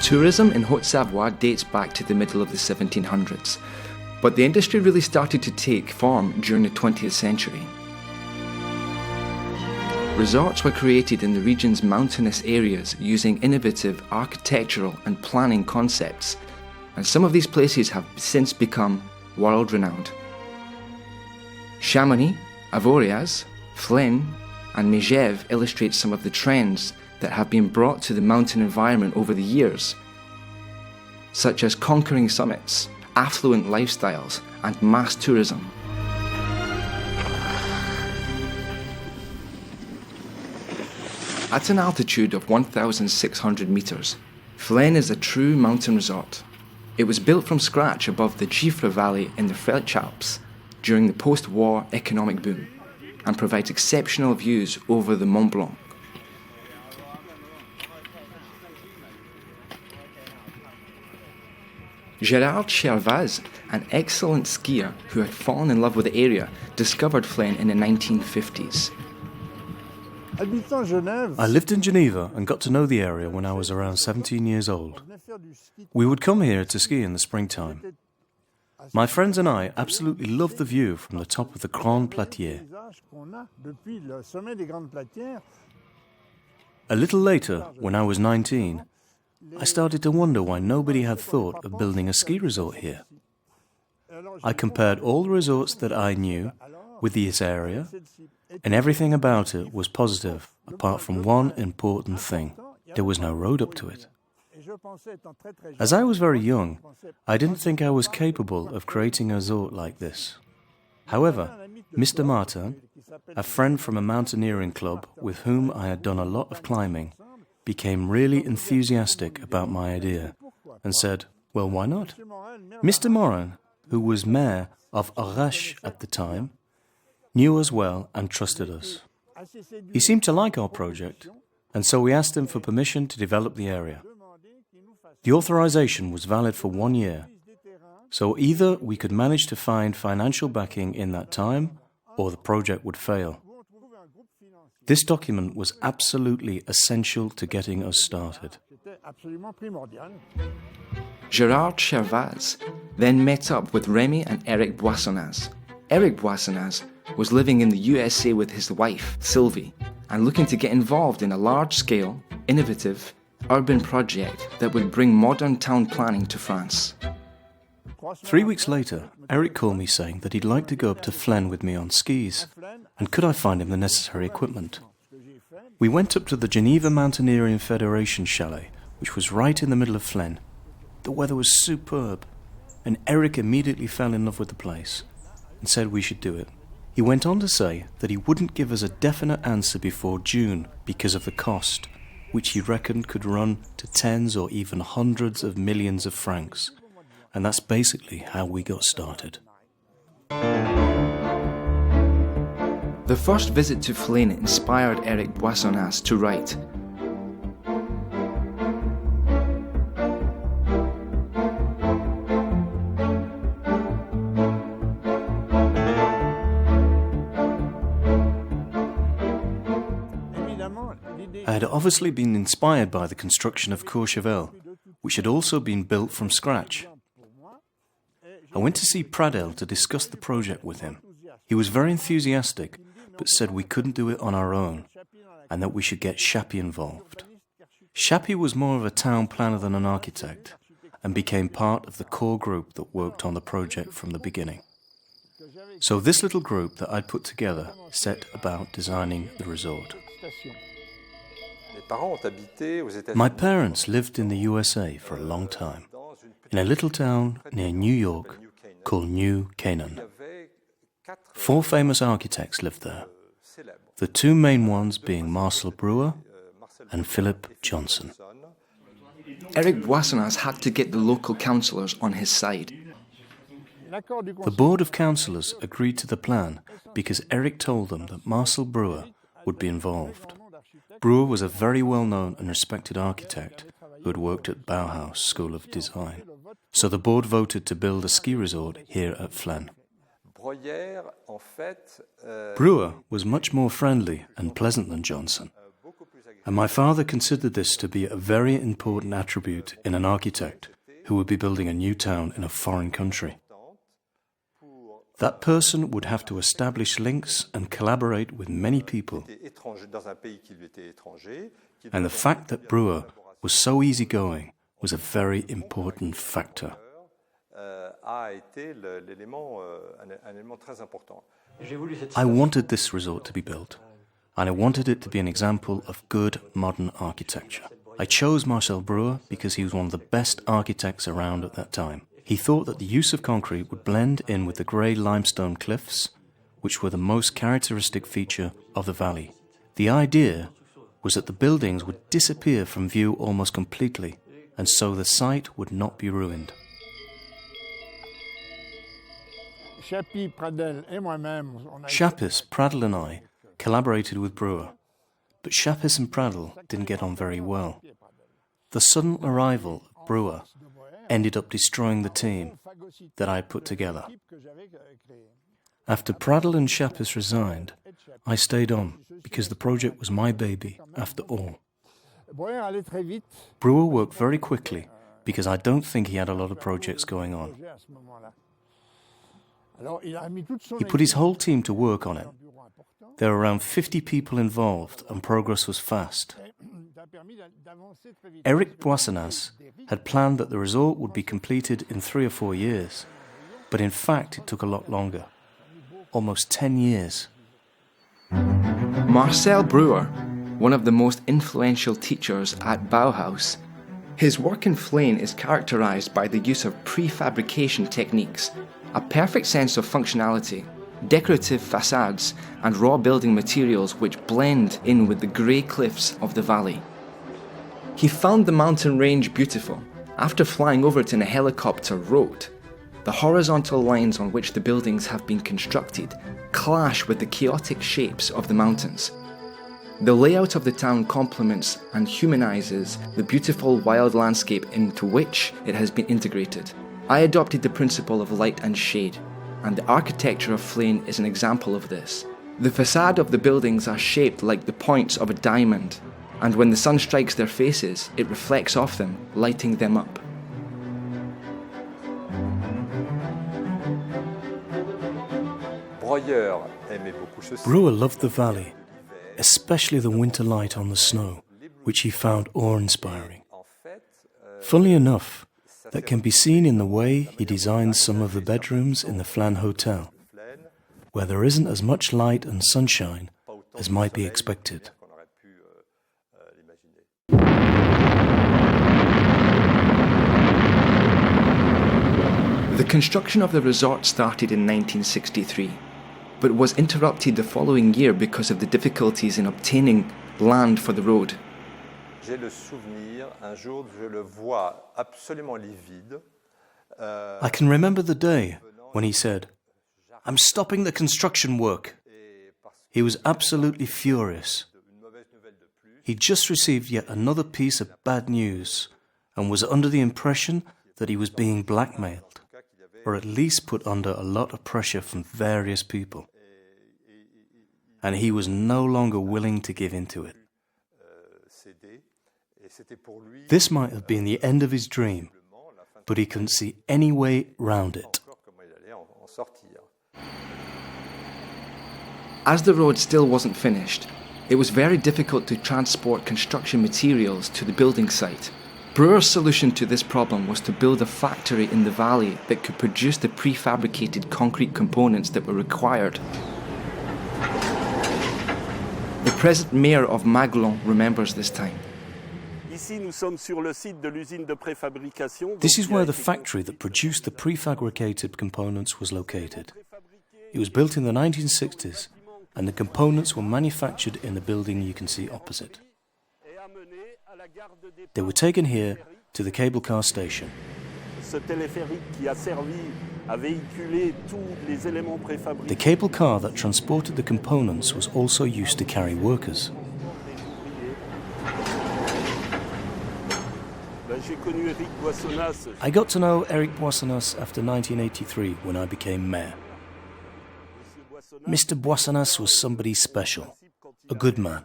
Tourism in Haute-Savoie dates back to the middle of the 1700s, but the industry really started to take form during the 20th century. Resorts were created in the region's mountainous areas using innovative architectural and planning concepts, and some of these places have since become world-renowned. Chamonix, Avoriaz, Flaine, and Megève illustrate some of the trends that have been brought to the mountain environment over the years, such as conquering summits, affluent lifestyles, and mass tourism. At an altitude of 1,600 meters, Flaine is a true mountain resort. It was built from scratch above the Gifre Valley in the French Alps during the post-war economic boom, and provides exceptional views over the Mont Blanc. Gérard Chervaz, an excellent skier who had fallen in love with the area, discovered Flaine in the 1950s. I lived in Geneva and got to know the area when I was around 17 years old. We would come here to ski in the springtime. My friends and I absolutely loved the view from the top of the Grand Platier. A little later, when I was 19, I started to wonder why nobody had thought of building a ski resort here. I compared all the resorts that I knew with this area, and everything about it was positive, apart from one important thing: there was no road up to it. As I was very young, I didn't think I was capable of creating a resort like this. However, Mr. Martin, a friend from a mountaineering club with whom I had done a lot of climbing, became really enthusiastic about my idea and said, well, why not? Mr. Morin, who was mayor of Arras at the time, knew us well and trusted us. He seemed to like our project, and so we asked him for permission to develop the area. The authorization was valid for 1 year, so either we could manage to find financial backing in that time, or the project would fail. This document was absolutely essential to getting us started. Gérard Chervaz then met up with Remy and Eric Boissonnas. Eric Boissonnas was living in the USA with his wife, Sylvie, and looking to get involved in a large-scale, innovative, urban project that would bring modern town planning to France. 3 weeks later, Eric called me saying that he'd like to go up to Flaine with me on skis, and could I find him the necessary equipment. We went up to the Geneva Mountaineering Federation chalet, which was right in the middle of Flaine. The weather was superb, and Eric immediately fell in love with the place and said we should do it. He went on to say that he wouldn't give us a definite answer before June because of the cost, which he reckoned could run to tens or even hundreds of millions of francs. And that's basically how we got started. The first visit to Flaine inspired Eric Boissonnas to write. I had obviously been inspired by the construction of Courchevel, which had also been built from scratch. I went to see Pradel to discuss the project with him. He was very enthusiastic, but said we couldn't do it on our own, and that we should get Chappie involved. Chappie was more of a town planner than an architect, and became part of the core group that worked on the project from the beginning. So this little group that I'd put together set about designing the resort. My parents lived in the USA for a long time, in a little town near New York called New Canaan. 4 famous architects lived there, the 2 main ones being Marcel Breuer and Philip Johnson. Eric Boissonnas had to get the local councillors on his side. The board of councillors agreed to the plan because Eric told them that Marcel Breuer would be involved. Breuer was a very well-known and respected architect who had worked at Bauhaus School of Design. So the board voted to build a ski resort here at Flaine. Breuer was much more friendly and pleasant than Johnson, And my father considered this to be a very important attribute in an architect who would be building a new town in a foreign country. That person would have to establish links and collaborate with many people. And the fact that Breuer was so easygoing was a very important factor. I wanted this resort to be built, and I wanted it to be an example of good modern architecture. I chose Marcel Breuer because he was one of the best architects around at that time. He thought that the use of concrete would blend in with the grey limestone cliffs, which were the most characteristic feature of the valley. The idea was that the buildings would disappear from view almost completely, and so the site would not be ruined. Chapis, Pradel and I collaborated with Breuer, but Chapis and Pradel didn't get on very well. The sudden arrival of Breuer ended up destroying the team that I had put together. After Pradel and Chapis resigned, I stayed on because the project was my baby after all. Breuer worked very quickly because I don't think he had a lot of projects going on. He put his whole team to work on it. There were around 50 people involved and progress was fast. Jacques Boissonnas had planned that the resort would be completed in 3 or 4 years, but in fact it took a lot longer, almost 10 years. Marcel Breuer, one of the most influential teachers at Bauhaus, his work in Flaine is characterized by the use of prefabrication techniques, a perfect sense of functionality, decorative facades and raw building materials which blend in with the grey cliffs of the valley. He found the mountain range beautiful. After flying over it in a helicopter, wrote, "The horizontal lines on which the buildings have been constructed clash with the chaotic shapes of the mountains. The layout of the town complements and humanizes the beautiful wild landscape into which it has been integrated. I adopted the principle of light and shade, and the architecture of Flaine is an example of this. The facade of the buildings are shaped like the points of a diamond, and when the sun strikes their faces, it reflects off them, lighting them up." Breuer loved the valley, especially the winter light on the snow, which he found awe-inspiring. Funnily enough, that can be seen in the way he designed some of the bedrooms in the Flaine Hotel, where there isn't as much light and sunshine as might be expected. The construction of the resort started in 1963, but was interrupted the following year because of the difficulties in obtaining land for the road. I can remember the day when he said, "I'm stopping the construction work." He was absolutely furious. He'd just received yet another piece of bad news and was under the impression that he was being blackmailed, or at least put under a lot of pressure from various people. And he was no longer willing to give in to it. This might have been the end of his dream, but he couldn't see any way round it. As the road still wasn't finished, it was very difficult to transport construction materials to the building site. Breuer's solution to this problem was to build a factory in the valley that could produce the prefabricated concrete components that were required. The present mayor of Maguelone remembers this time. This is where the factory that produced the prefabricated components was located. It was built in the 1960s, and the components were manufactured in the building you can see opposite. They were taken here to the cable car station. The cable car that transported the components was also used to carry workers. I got to know Jacques Boissonnas after 1983 when I became mayor. Mr. Boissonnas was somebody special, a good man.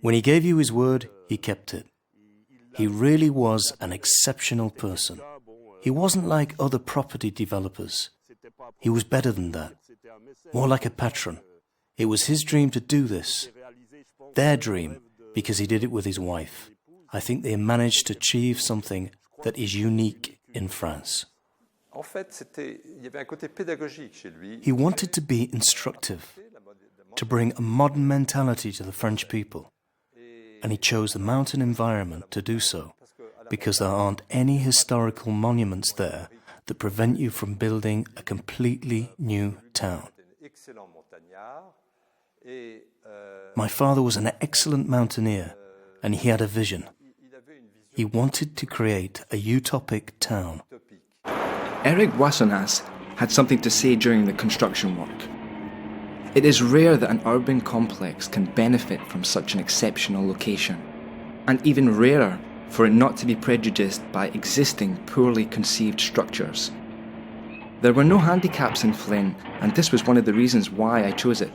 When he gave you his word, he kept it. He really was an exceptional person. He wasn't like other property developers. He was better than that. More like a patron. It was his dream to do this. Their dream, because he did it with his wife. I think they managed to achieve something that is unique in France. He wanted to be instructive, to bring a modern mentality to the French people. And he chose the mountain environment to do so, because there aren't any historical monuments there that prevent you from building a completely new town. My father was an excellent mountaineer, and he had a vision. He wanted to create a utopic town. Éric Boissonnas had something to say during the construction work. It is rare that an urban complex can benefit from such an exceptional location, and even rarer for it not to be prejudiced by existing poorly conceived structures. There were no handicaps in Flaine, and this was one of the reasons why I chose it.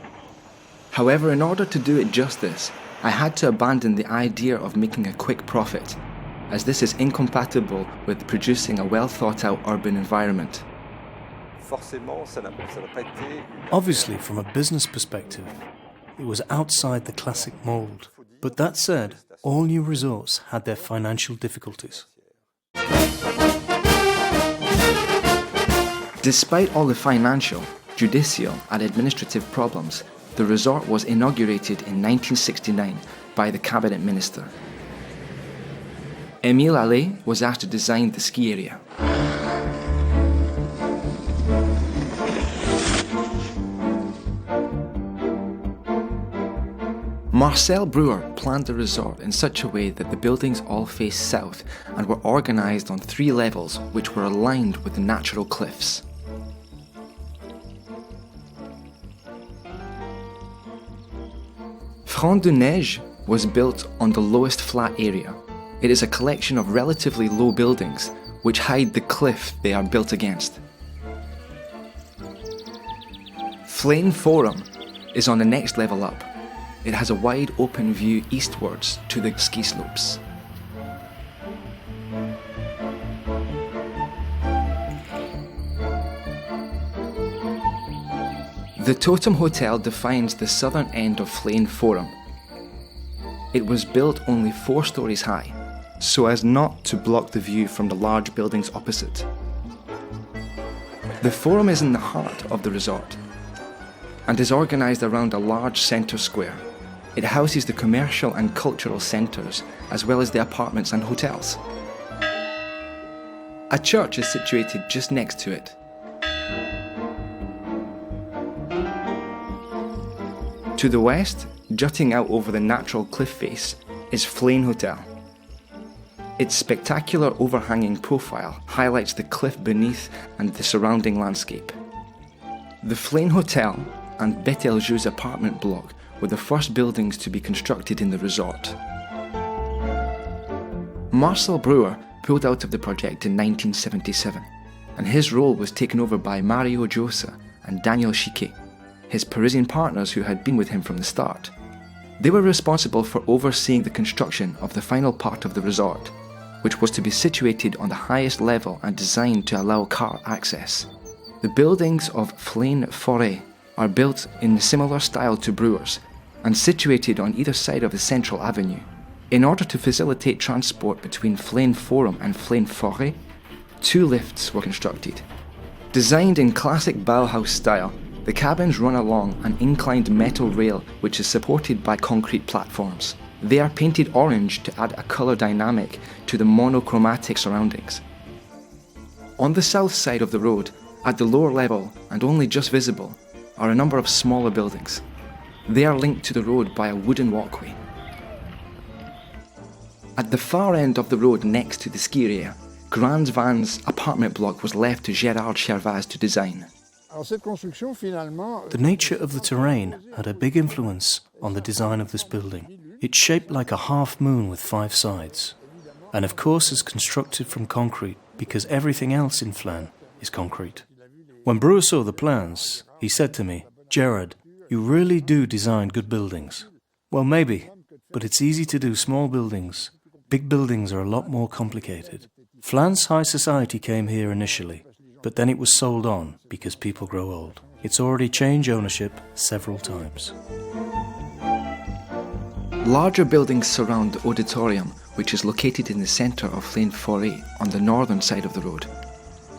However, in order to do it justice, I had to abandon the idea of making a quick profit, as this is incompatible with producing a well-thought-out urban environment. Obviously, from a business perspective, it was outside the classic mould. But that said, all new resorts had their financial difficulties. Despite all the financial, judicial and administrative problems, the resort was inaugurated in 1969 by the cabinet minister. Émile Allais was asked to design the ski area. Marcel Breuer planned the resort in such a way that the buildings all faced south and were organised on 3 levels which were aligned with the natural cliffs. Front de Neige was built on the lowest flat area. It is a collection of relatively low buildings which hide the cliff they are built against. Flaine Forum is on the next level up. It has a wide open view eastwards to the ski slopes. The Totem Hotel defines the southern end of Flaine Forum. It was built only 4 stories high, so as not to block the view from the large buildings opposite. The Forum is in the heart of the resort and is organised around a large centre square. It houses the commercial and cultural centres, as well as the apartments and hotels. A church is situated just next to it. To the west, jutting out over the natural cliff face, is Flaine Hotel. Its spectacular overhanging profile highlights the cliff beneath and the surrounding landscape. The Flaine Hotel and Betelgeuse apartment block were the first buildings to be constructed in the resort. Marcel Breuer pulled out of the project in 1977, and his role was taken over by Mario Josa and Daniel Chiquet, his Parisian partners who had been with him from the start. They were responsible for overseeing the construction of the final part of the resort, which was to be situated on the highest level and designed to allow car access. The buildings of Flaine Forêt are built in a similar style to Breuer's, and situated on either side of the central avenue. In order to facilitate transport between Flaine Forum and Flaine Forêt, 2 lifts were constructed. Designed in classic Bauhaus style, the cabins run along an inclined metal rail which is supported by concrete platforms. They are painted orange to add a colour dynamic to the monochromatic surroundings. On the south side of the road, at the lower level and only just visible, are a number of smaller buildings. They are linked to the road by a wooden walkway. At the far end of the road next to the ski area, Grand Van's apartment block was left to Gérard Chervaz to design. The nature of the terrain had a big influence on the design of this building. It's shaped like a half moon with 5 sides, and of course is constructed from concrete because everything else in Flaine is concrete. When Breuer saw the plans, he said to me, "Gerard, you really do design good buildings." Well, maybe, but it's easy to do small buildings. Big buildings are a lot more complicated. Flaine's high society came here initially, but then it was sold on because people grow old. It's already changed ownership several times. Larger buildings surround the auditorium, which is located in the centre of Flaine on the northern side of the road.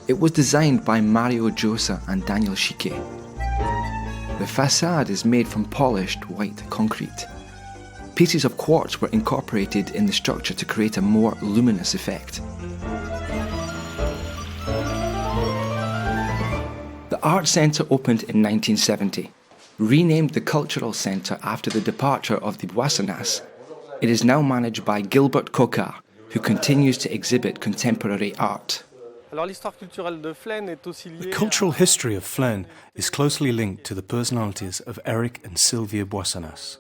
It was designed by Mario Giosa and Daniel Chiquet. The facade is made from polished white concrete. Pieces of quartz were incorporated in the structure to create a more luminous effect. The Art Center opened in 1970. Renamed the Cultural Center after the departure of the Boissonnas, it is now managed by Gilbert Coquart, who continues to exhibit contemporary art. The cultural history of Flaine is closely linked to the personalities of Eric and Sylvia Boissonnas.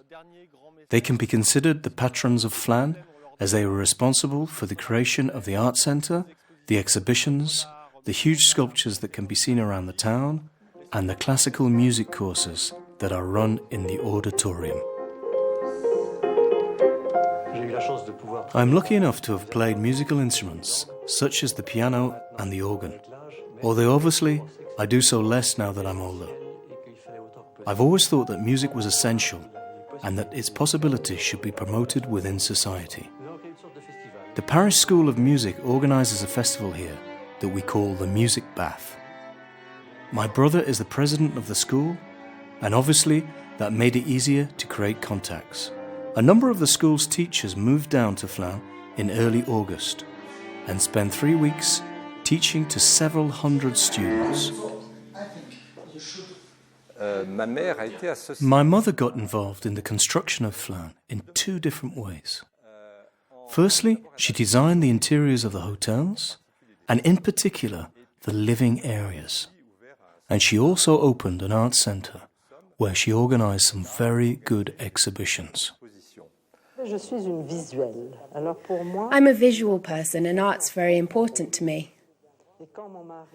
They can be considered the patrons of Flaine, as they were responsible for the creation of the art centre, the exhibitions, the huge sculptures that can be seen around the town, and the classical music courses that are run in the auditorium. I'm lucky enough to have played musical instruments, such as the piano and the organ, although obviously I do so less now that I'm older. I've always thought that music was essential and that its possibilities should be promoted within society. The Paris School of Music organises a festival here that we call the Music Bath. My brother is the president of the school, and obviously that made it easier to create contacts. A number of the school's teachers moved down to Flaine in early August and spent 3 weeks teaching to several hundred students. My mother got involved in the construction of Flaine in 2 different ways. Firstly, she designed the interiors of the hotels, and in particular, the living areas. And she also opened an art centre where she organised some very good exhibitions. I'm a visual person and art's very important to me.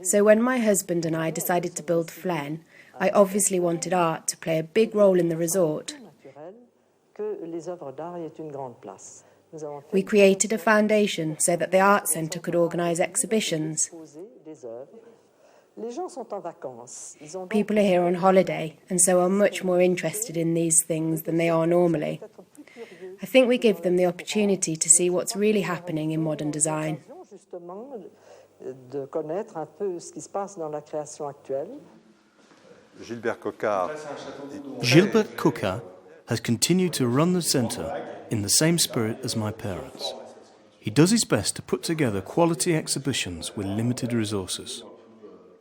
So when my husband and I decided to build Flaine, I obviously wanted art to play a big role in the resort. We created a foundation so that the art centre could organise exhibitions. People are here on holiday and so are much more interested in these things than they are normally. I think we give them the opportunity to see what's really happening in modern design. Gilbert Coquart has continued to run the centre in the same spirit as my parents. He does his best to put together quality exhibitions with limited resources.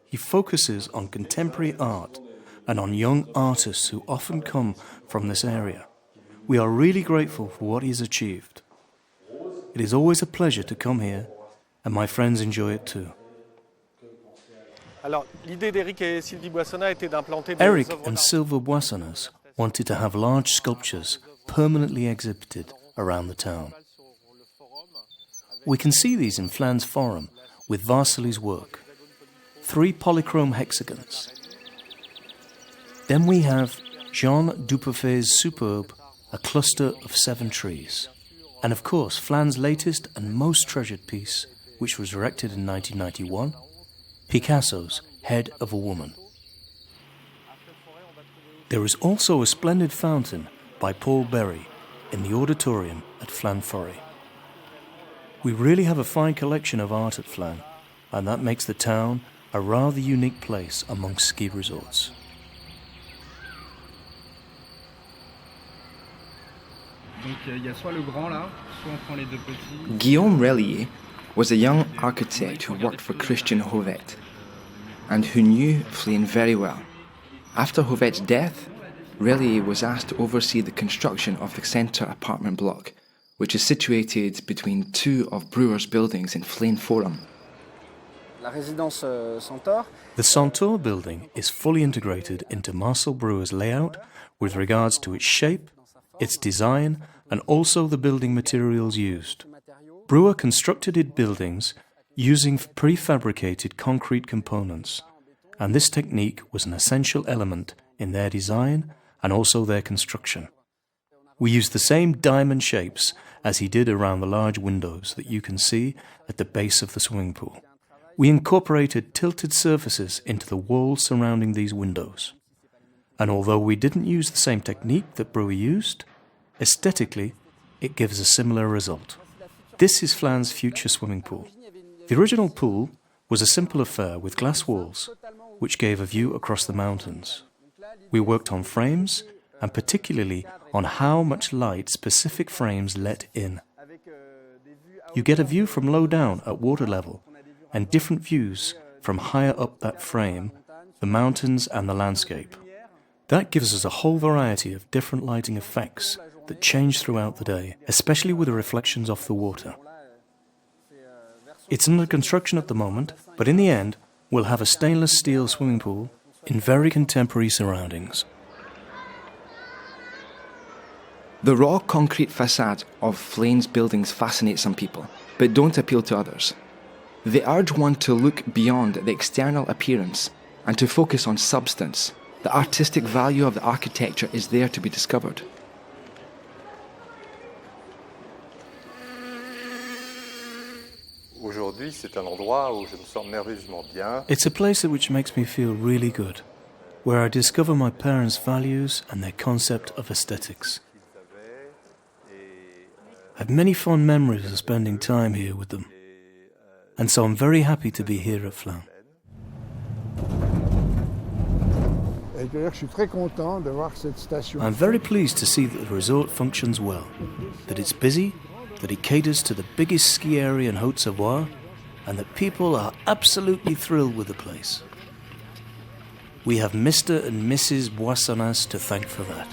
He focuses on contemporary art and on young artists who often come from this area. We are really grateful for what he has achieved. It is always a pleasure to come here, and my friends enjoy it too. Eric and Sylvia Boissonnas wanted to have large sculptures permanently exhibited around the town. We can see these in Flaine's Forum with Varsily's work. 3 polychrome hexagons. Then we have Jean Dubuffet's superb A Cluster of 7 Trees. And of course, Flaine's latest and most treasured piece, which was erected in 1991, Picasso's Head of a Woman. There is also a splendid fountain by Paul Berry in the auditorium at Flaine Forêt. We really have a fine collection of art at Flaine, and that makes the town a rather unique place amongst ski resorts. Guillaume Relier was a young architect who worked for Christian Hovet and who knew Flaine very well. After Hovet's death, Relier was asked to oversee the construction of the centre apartment block, which is situated between 2 of Breuer's buildings in Flaine Forum. The Centaur building is fully integrated into Marcel Breuer's layout with regards to its shape, its design, and also the building materials used. Breuer constructed its buildings using prefabricated concrete components, and this technique was an essential element in their design and also their construction. We used the same diamond shapes as he did around the large windows that you can see at the base of the swimming pool. We incorporated tilted surfaces into the walls surrounding these windows. And although we didn't use the same technique that Breuer used, aesthetically, it gives a similar result. This is Flaine's future swimming pool. The original pool was a simple affair with glass walls, which gave a view across the mountains. We worked on frames, and particularly on how much light specific frames let in. You get a view from low down at water level, and different views from higher up that frame, the mountains and the landscape. That gives us a whole variety of different lighting effects that change throughout the day, especially with the reflections off the water. It's under construction at the moment, but in the end, we'll have a stainless steel swimming pool in very contemporary surroundings. The raw concrete facade of Flaine's buildings fascinate some people, but don't appeal to others. They urge one to look beyond the external appearance and to focus on substance. The artistic value of the architecture is there to be discovered. It's a place which makes me feel really good, where I discover my parents' values and their concept of aesthetics. I have many fond memories of spending time here with them, and so I'm very happy to be here at Flaine. I'm very pleased to see that the resort functions well, that it's busy, that it caters to the biggest ski area in Haute-Savoie, and that people are absolutely thrilled with the place. We have Mr. and Mrs. Boissonnas to thank for that.